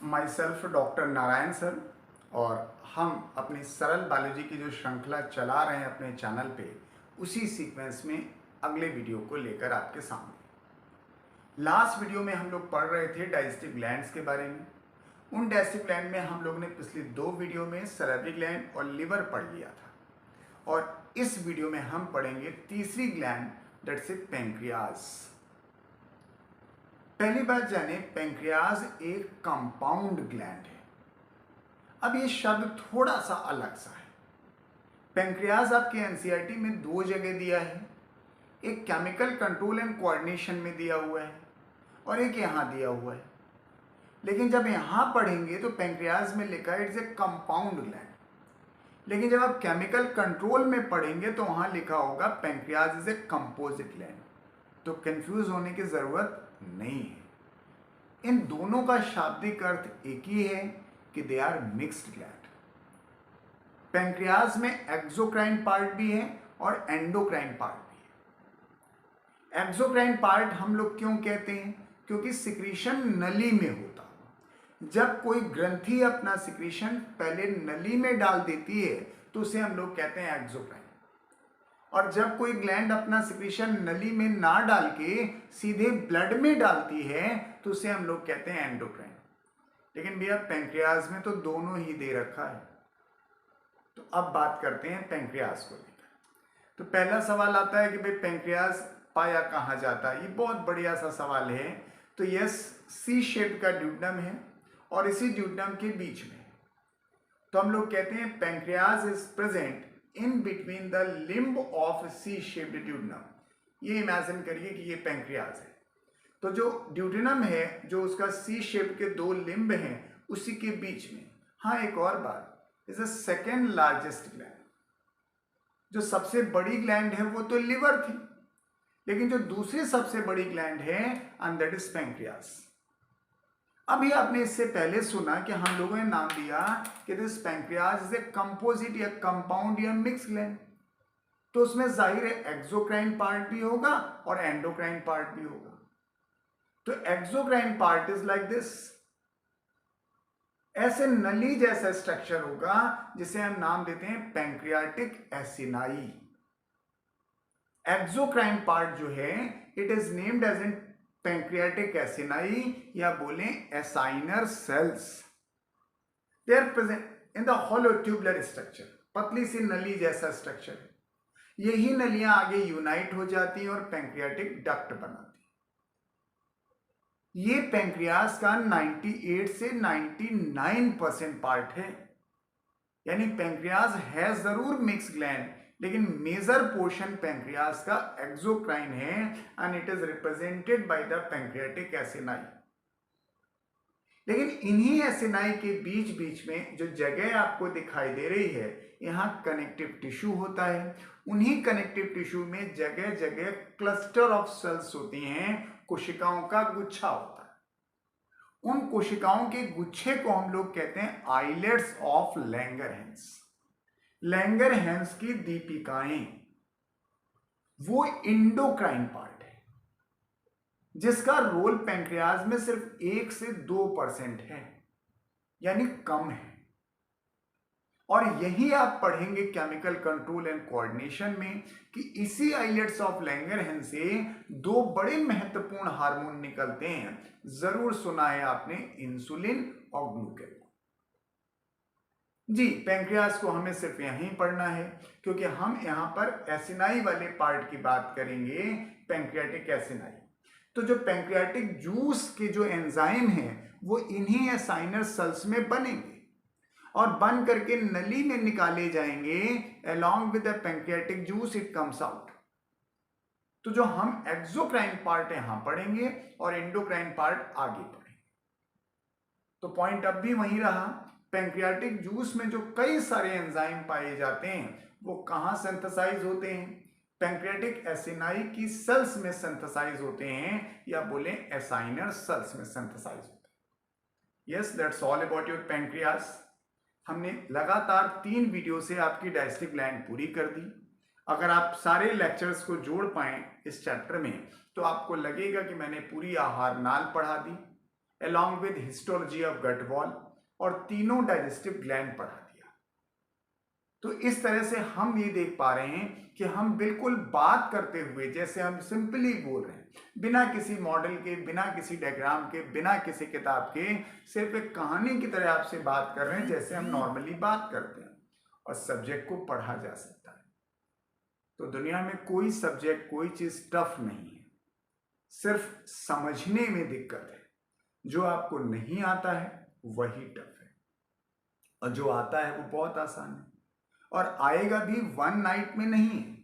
My self doctor Narayan sir और हम अपनी सरल बायोलॉजी की जो श्रृंखला चला रहे हैं अपने चैनल पे, उसी सीक्वेंस में अगले वीडियो को लेकर आपके सामने। लास्ट वीडियो में हम लोग पढ़ रहे थे डाइजेस्टिव ग्लैंड्स के बारे में। उन डाइजेस्टिव ग्लैंड में हम लोग ने पिछली 2 वीडियो में सैलिवरी ग्लैंड और लिवर पढ़ लिया था, और इस वीडियो में हम पढ़ेंगे तीसरी ग्लैंड, दैट्स पैंक्रियाज। पहली बात जाने, पैंक्रियाज एक कंपाउंड ग्लैंड है। अब ये शब्द थोड़ा सा अलग सा है। पैंक्रियाज आपके एनसीईआरटी में 2 जगह दिया है, एक केमिकल कंट्रोल एंड कोऑर्डिनेशन में दिया हुआ है और एक यहाँ दिया हुआ है। लेकिन जब यहाँ पढ़ेंगे तो पैंक्रियाज में लिखा है इट्स ए कंपाउंड ग्लैंड, लेकिन जब आप केमिकल कंट्रोल में पढ़ेंगे तो वहाँ लिखा होगा pancreas is a composite gland. तो कंफ्यूज होने की जरूरत नहीं है। इन दोनों का शाब्दिक अर्थ एक ही है कि they are mixed gland. Pancreas में एक्सोक्राइन पार्ट भी है और एंडोक्राइन पार्ट भी है। एक्सोक्राइन पार्ट हम लोग क्यों कहते हैं? क्योंकि सिक्रीशन नली में होता है। जब कोई ग्रंथि अपना सिक्रीशन पहले नली में डाल देती है तो उसे हम लोग कहते हैं एक्सोक्राइन, और जब कोई ग्लैंड अपना सिक्रीशन नली में ना डाल के सीधे ब्लड में डालती है तो उसे हम लोग कहते हैं एंडोक्राइन। लेकिन भैया पैंक्रियाज में तो दोनों ही दे रखा है। तो अब बात करते हैं पैंक्रियाज को लेकर। तो पहला सवाल आता है कि भाई पैंक्रियाज पाया कहाँ जाता है? ये बहुत बढ़िया सा सवाल है। तो यस, सी शेप का ड्यूडेनम है और इसी ड्यूडेनम के बीच में। तो हम लोग कहते हैं pancreas is present in between the limb of C shaped duodenum. ये इमेजिन करिए कि ये पैंक्रियाज है। तो जो ड्यूडेनम है, जो उसका सी शेप के 2 लिम्ब हैं, उसी के बीच में। हाँ, एक और बात, is the second largest gland. जो सबसे बड़ी ग्लैंड है वो तो लिवर थी, लेकिन जो दूसरी सबसे बड़ी ग्लैंड है एंड दैट इज पैंक्रियाज। अभी आपने इससे पहले सुना कि हम लोगों ने नाम दिया कि this pancreas is a composite या कंपाउंड या मिक्स ग्लैंड। तो उसमें जाहिर है एक्सोक्राइन पार्ट भी होगा और एंडोक्राइन पार्ट भी होगा। तो exocrine part is like this, ऐसे नली जैसा स्ट्रक्चर होगा जिसे हम नाम देते हैं पैंक्रियाटिक एसिनाई। एक्सोक्राइन पार्ट जो है it is named as in pancreatic acini, या बोले acinar cells. They are present in the hollow tubular structure. पतली सी नली जैसा स्ट्रक्चर है। यही नलियां आगे यूनाइट हो जाती हैं और पैंक्रियाटिक डक्ट बनाती हैं। ये पैंक्रियाज का 98 से 99% पार्ट है। यानी पैंक्रियाज है जरूर मिक्स ग्लैंड, लेकिन मेजर पोर्शन पैंक्रियाज का एक्सोक्राइन है and it is represented by the pancreatic acini. लेकिन इन्हीं एसिनाई के बीच बीच में जो जगह आपको दिखाई दे रही है, यहाँ कनेक्टिव टिश्यू होता है। उन्हीं कनेक्टिव टिश्यू में जगह जगह क्लस्टर ऑफ सेल्स होती हैं, कोशिकाओं का गुच्छा होता है। उन कोशिकाओं के गुच्छे को हम लोग कहते हैं आइलेट्स ऑफ लैंगरहैंस। लैंगरहैंस की दीपिकाएं, वो इंडोक्राइन पार्ट है जिसका रोल पैंक्रियाज में सिर्फ 1 से 2% है, यानी कम है। और यही आप पढ़ेंगे केमिकल कंट्रोल एंड कोऑर्डिनेशन में कि इसी आइलेट्स ऑफ लैंगरहैंस से 2 बड़े महत्वपूर्ण हार्मोन निकलते हैं। जरूर सुना है आपने, इंसुलिन और ग्लूकेगॉन। जी, पैंक्रियाज को हमें सिर्फ यहीं पढ़ना है क्योंकि हम यहां पर एसिनाई वाले पार्ट की बात करेंगे, पैंक्रियाटिक एसिनाई। तो जो पैंक्रियाटिक जूस के जो एंजाइम हैं वो इन्हीं एसाइनर सेल्स में बनेंगे और बन करके नली में निकाले जाएंगे। Along with the pancreatic juice it comes out. तो जो हम एक्सोक्राइन पार्ट यहां पढ़ेंगे और एंडोक्राइन पार्ट आगे पढ़ेंगे। तो पॉइंट अब भी वहीं रहा, पैंक्रियाटिक जूस में जो कई सारे एंजाइम पाए जाते हैं वो कहाँ सिंथेसाइज होते हैं? पैंक्रियाटिक एसिनाई की सेल्स में सिंथेसाइज होते हैं, या बोले एसाइनर सेल्स में सिंथेसाइज होते हैं। Yes, that's all about your pancreas. हमने लगातार 3 वीडियो से आपकी डाइजेस्टिव ग्लैंड पूरी कर दी। अगर आप सारे लेक्चर्स को जोड़ पाएं इस चैप्टर में तो आपको लगेगा कि मैंने पूरी आहार नाल पढ़ा दी। along with histology of gut wall और तीनों डाइजेस्टिव ग्लैंड पढ़ा दिया। तो इस तरह से हम ये देख पा रहे हैं कि हम बिल्कुल बात करते हुए जैसे हम सिंपली बोल रहे हैं, बिना किसी मॉडल के, बिना किसी डायग्राम के, बिना किसी किताब के, सिर्फ एक कहानी की तरह आपसे बात कर रहे हैं जैसे हम नॉर्मली बात करते हैं, और सब्जेक्ट को पढ़ा जा सकता है। तो दुनिया में कोई सब्जेक्ट, कोई चीज टफ नहीं है, सिर्फ समझने में दिक्कत है। जो आपको नहीं आता है वही टफ है, और जो आता है वो बहुत आसान है, और आएगा भी वन नाइट में नहीं है,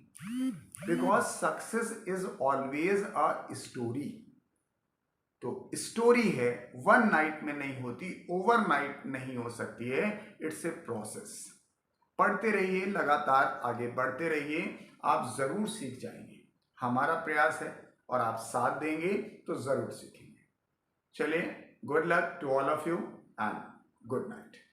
because success is always a story. तो स्टोरी है, वन नाइट में नहीं होती, ओवरनाइट नहीं हो सकती है, इट्स ए प्रोसेस। पढ़ते रहिए, लगातार आगे बढ़ते रहिए, आप जरूर सीख जाएंगे। हमारा प्रयास है और आप साथ देंगे तो जरूर सीखेंगे। चलिए, good luck to all of you and good night.